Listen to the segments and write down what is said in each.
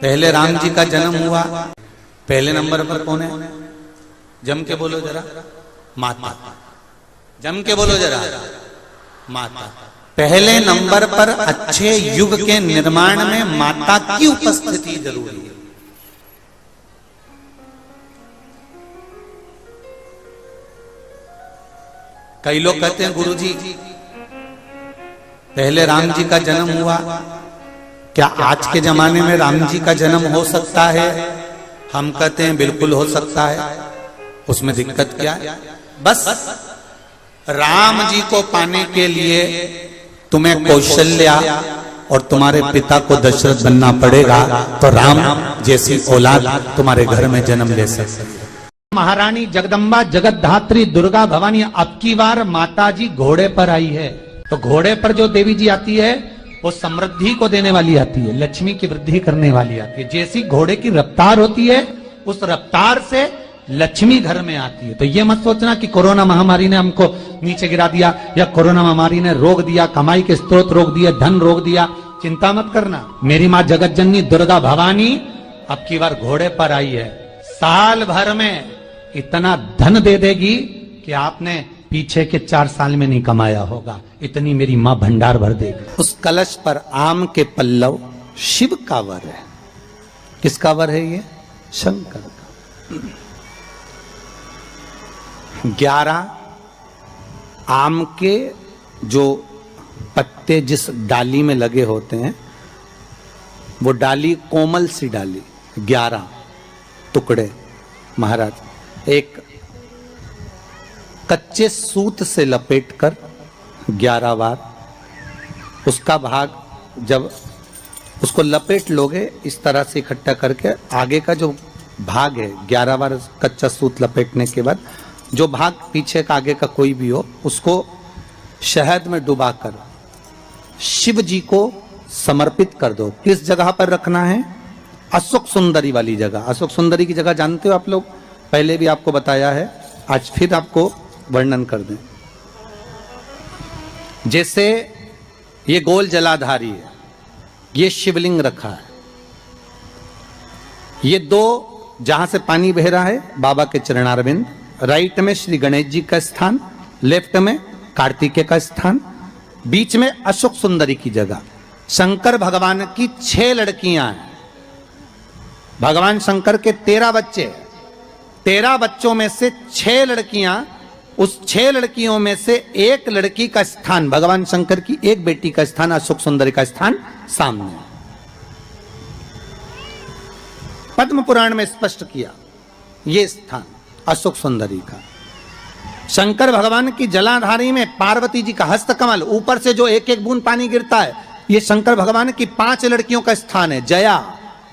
पहले राम जी का जन्म हुआ, पहले नंबर पर कौन है? जम के बोलो जरा, माता। जम के बोलो जरा, माता। पहले नंबर पर अच्छे युग के निर्माण में माता की उपस्थिति जरूरी है। कई लोग कहते हैं गुरुजी पहले राम जी का जन्म हुआ, क्या आज के जमाने में राम जी का जन्म हो सकता है? हम कहते हैं बिल्कुल हो सकता है, उसमें दिक्कत क्या है? बस राम जी को पाने के लिए तुम्हें कौशल्या और तुम्हारे पिता को दशरथ बनना पड़ेगा, तो राम जैसी औलाद तुम्हारे घर में जन्म ले सकती है। महारानी जगदम्बा जगतधात्री दुर्गा भवानी अब की बार माता जी घोड़े पर आई है। तो घोड़े पर जो देवी जी आती है वो समृद्धि को देने वाली आती है, लक्ष्मी की वृद्धि करने वाली आती है। जैसी घोड़े की रफ्तार होती है उस रफ्तार से लक्ष्मी घर में आती है। तो ये मत सोचना कि कोरोना महामारी ने हमको नीचे गिरा दिया या कोरोना महामारी ने रोक दिया, कमाई के स्रोत रोक दिए, धन रोक दिया। चिंता मत करना, मेरी माँ जगत जननी दुर्गा भवानी अब की बार घोड़े पर आई है। साल भर में इतना धन दे देगी कि आपने पीछे के 4 साल में नहीं कमाया होगा, इतनी मेरी मां भंडार भर देगी। उस कलश पर आम के पल्लव शिव का वर है। किसका वर है ये? शंकर का। 11 आम के जो पत्ते जिस डाली में लगे होते हैं, वो डाली कोमल सी डाली, 11 टुकड़े महाराज एक कच्चे सूत से लपेटकर 11 बार उसका भाग, जब उसको लपेट लोगे इस तरह से इकट्ठा करके, आगे का जो भाग है 11 बार कच्चा सूत लपेटने के बाद जो भाग पीछे का आगे का कोई भी हो, उसको शहद में डुबाकर शिव जी को समर्पित कर दो। किस जगह पर रखना है? अशोक सुंदरी वाली जगह। अशोक सुंदरी की जगह जानते हो आप लोग, पहले भी आपको बताया है, आज फिर आपको वर्णन कर दें। जैसे ये गोल जलाधारी है, ये शिवलिंग रखा है, ये 2 जहां से पानी बह रहा है बाबा के चरणारविंद, राइट में श्री गणेश जी का स्थान, लेफ्ट में कार्तिकेय का स्थान, बीच में अशोक सुंदरी की जगह। शंकर भगवान की 6 लड़कियां हैं। भगवान शंकर के 13 बच्चे, 13 बच्चों में से 6 लड़कियां, उस 6 लड़कियों में से एक लड़की का स्थान, भगवान शंकर की एक बेटी का स्थान, अशोक सुंदरी का स्थान सामने पद्म पुराण में स्पष्ट किया। यह स्थान अशोक सुंदरी का। शंकर भगवान की जलाधारी में पार्वती जी का हस्तकमल, ऊपर से जो एक एक बूंद पानी गिरता है, यह शंकर भगवान की 5 लड़कियों का स्थान है। जया,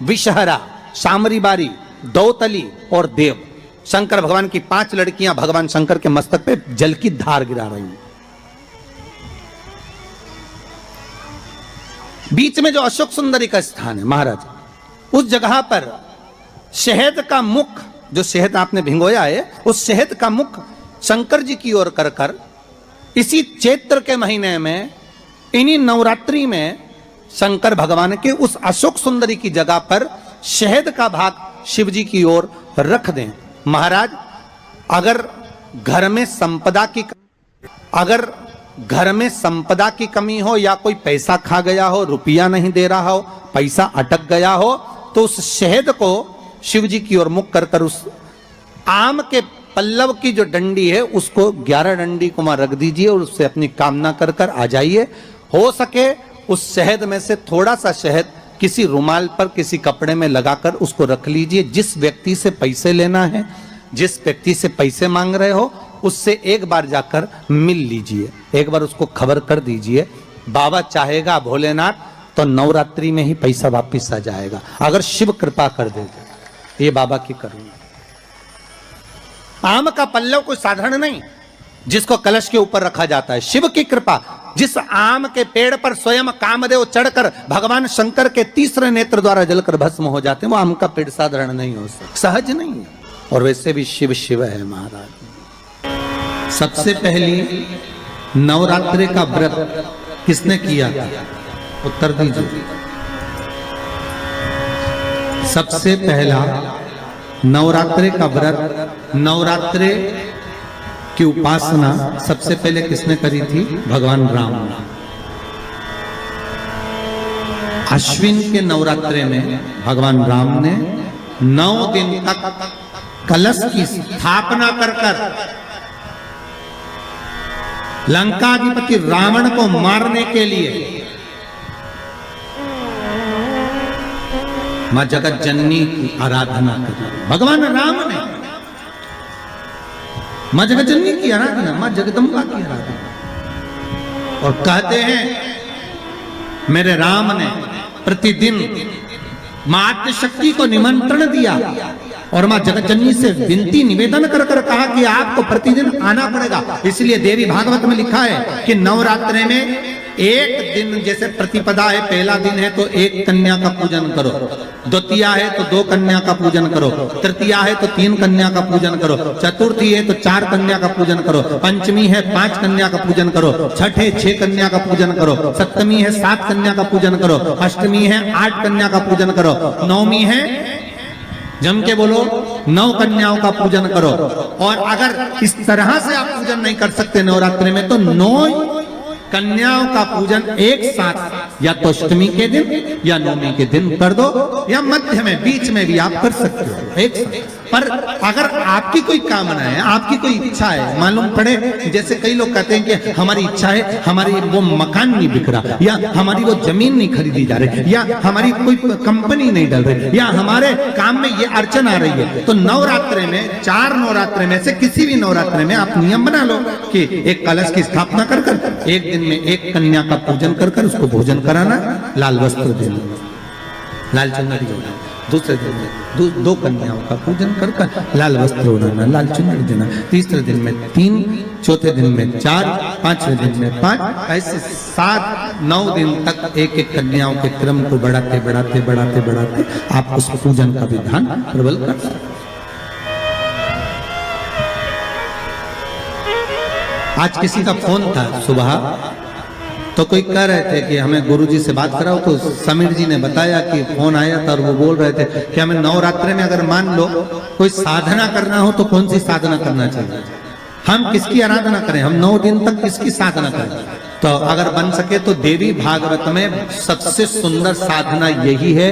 विषहरा, शामरी बारी, दौतली और देव। शंकर भगवान की 5 लड़कियां भगवान शंकर के मस्तक पे जल की धार गिरा रही हैं। बीच में जो अशोक सुंदरी का स्थान है महाराज, उस जगह पर शहद का मुख, जो शहद आपने भिंगोया है, उस शहद का मुख शंकर जी की ओर कर कर इसी चैत्र के महीने में, इन्हीं नवरात्रि में शंकर भगवान के उस अशोक सुंदरी की जगह पर शहद का भाग शिव जी की ओर रख दें। महाराज अगर घर में संपदा की कमी हो या कोई पैसा खा गया हो, रुपया नहीं दे रहा हो, पैसा अटक गया हो, तो उस शहद को शिव जी की ओर मुख कर कर उस आम के पल्लव की जो डंडी है उसको 11 डंडी को वहां रख दीजिए और उससे अपनी कामना कर कर आ जाइए। हो सके उस शहद में से थोड़ा सा शहद किसी रुमाल पर, किसी कपड़े में लगाकर उसको रख लीजिए। जिस व्यक्ति से पैसे लेना है, जिस व्यक्ति से पैसे मांग रहे हो, उससे एक बार जाकर मिल लीजिए, एक बार उसको खबर कर दीजिए। बाबा चाहेगा भोलेनाथ तो नवरात्रि में ही पैसा वापिस आ जाएगा, अगर शिव कृपा कर देगा। ये बाबा की करुणा। आम का पल्लव कोई साधारण नहीं जिसको कलश के ऊपर रखा जाता है, शिव की कृपा। जिस आम के पेड़ पर स्वयं कामदेव चढ़कर भगवान शंकर के 3रे नेत्र द्वारा जलकर भस्म हो जाते हैं, वो आम का पेड़ साधारण नहीं हो सकता, सहज नहीं है। और वैसे भी शिव शिव है महाराज। सबसे पहली नवरात्रि का व्रत किसने किया था? उत्तर दीजिए। सबसे पहला नवरात्रे का व्रत, नवरात्रे की उपासना सबसे पहले किसने करी थी? भगवान राम। अश्विन के नवरात्रे में भगवान राम ने 9 दिन तक कलश की स्थापना कर लंकाधिपति रावण को मारने के लिए मां जगत जननी की आराधना करी। भगवान राम ने मां जगत जननी की आराधना, मां जगदम्बा की आराधना। और कहते हैं मेरे राम ने प्रतिदिन मां आद्यशक्ति को निमंत्रण दिया और मां जगत जननी से विनती निवेदन कर कर कहा कि आपको प्रतिदिन आना पड़ेगा। इसलिए देवी भागवत में लिखा है कि नवरात्रे में एक दिन, जैसे प्रतिपदा है, पहला दिन है तो 1 कन्या का पूजन करो, द्वितीया है तो 2 कन्या का पूजन करो, तृतीया है तो 3 कन्या का पूजन करो, चतुर्थी है तो 4 कन्या का पूजन करो, पंचमी है 5 कन्या का पूजन करो, छठ है 6 कन्या का पूजन करो, सप्तमी है 7 कन्या का पूजन करो, अष्टमी है 8 कन्या का पूजन करो, नवमी है, जम के बोलो, 9 कन्याओं का पूजन करो। और अगर इस तरह से आप पूजन नहीं कर सकते नवरात्रि में तो 9 कन्याओं का पूजन एक साथ या तो अष्टमी के दिन या नवमी के दिन कर दो, या मध्य में बीच में भी आप कर सकते हो एक साथ। पर अगर आपकी कोई कामना है, आपकी कोई इच्छा है, मालूम पड़े, जैसे कई लोग कहते हैं कि हमारी इच्छा है, हमारी वो मकान नहीं बिक रहा, या हमारी वो जमीन नहीं खरीदी जा रही, या हमारी कोई कंपनी नहीं डल रही, या हमारे काम में ये अड़चन आ रही है, तो नवरात्रे में 4 नवरात्रे में से किसी भी नवरात्रे में आप नियम बना लो कि एक कलश की स्थापना कर कर एक दिन में 1 कन्या का पूजन कर कर उसको भोजन कराना, लाल वस्त्र देना, लाल चुनरी देना, दूसरे दिन में 2 कन्याओं का पूजन कर कर लाल वस्त्र ओढ़ाना, लाल चुनरी देना, तीसरे दिन में 3, चौथे दिन में 4, 5वें दिन में 5, ऐसे 7-9 दिन तक एक कन्याओं के क्रम को बढ़ाते बढ़ाते बढ़ाते बढ़ाते आप उस पूजन का विधान प्रबल कर सकते। आज किसी का फोन था सुबह, तो कोई कह रहे थे कि हमें गुरुजी से बात कराओ, तो समीर जी ने बताया कि फोन आया था और वो बोल रहे थे कि हमें नवरात्रि में अगर मान लो कोई साधना करना हो तो कौन सी साधना करना चाहिए, हम किसकी आराधना करें, हम 9 दिन तक किसकी साधना करें। तो अगर बन सके तो देवी भागवत में सबसे सुंदर साधना यही है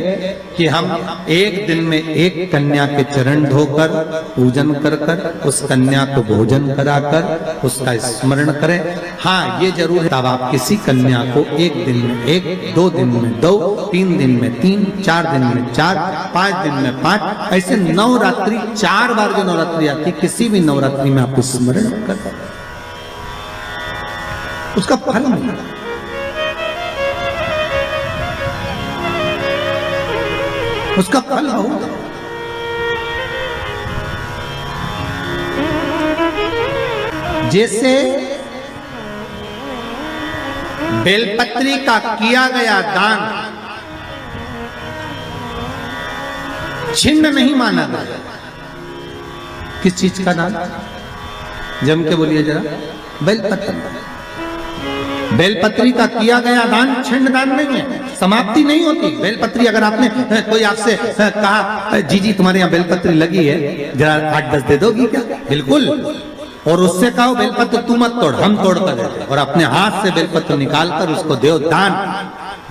कि हम एक दिन में 1 कन्या के चरण धोकर पूजन कर कर उस कन्या को भोजन कराकर उसका स्मरण करें। हाँ, ये जरूर है, तब आप किसी कन्या को 1 दिन में 1, 2 दिन में 2, 3 दिन में 3, 4 दिन में 4, 5 दिन में 5, ऐसे नवरात्रि 4 बार जो नवरात्रि आती, किसी भी नवरात्रि में आप स्मरण कर उसका फल मिला। उसका फल होगा। जैसे बेलपत्री का किया गया दान छिन्न नहीं माना गया। किस चीज का दान? जम के बोलिए जरा। बेलपत्री। बेलपत्री का किया गया दान छिन्न दान नहीं है, समाप्ति नहीं होती। बेलपत्री अगर आपने कोई आपसे कहा जी जी तुम्हारे यहाँ बेलपत्री लगी है, जरा 8-10 दे दोगी क्या? बिल्कुल। और उससे कहो बेलपत्र तू मत तोड़, हम तोड़ कर देते, और अपने हाथ से बेलपत्र निकाल कर उसको दो दान।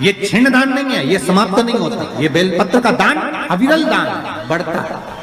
ये छिन्न दान नहीं है, ये समाप्त नहीं होता। ये बेलपत्र का दान अविरल दान बढ़ता है।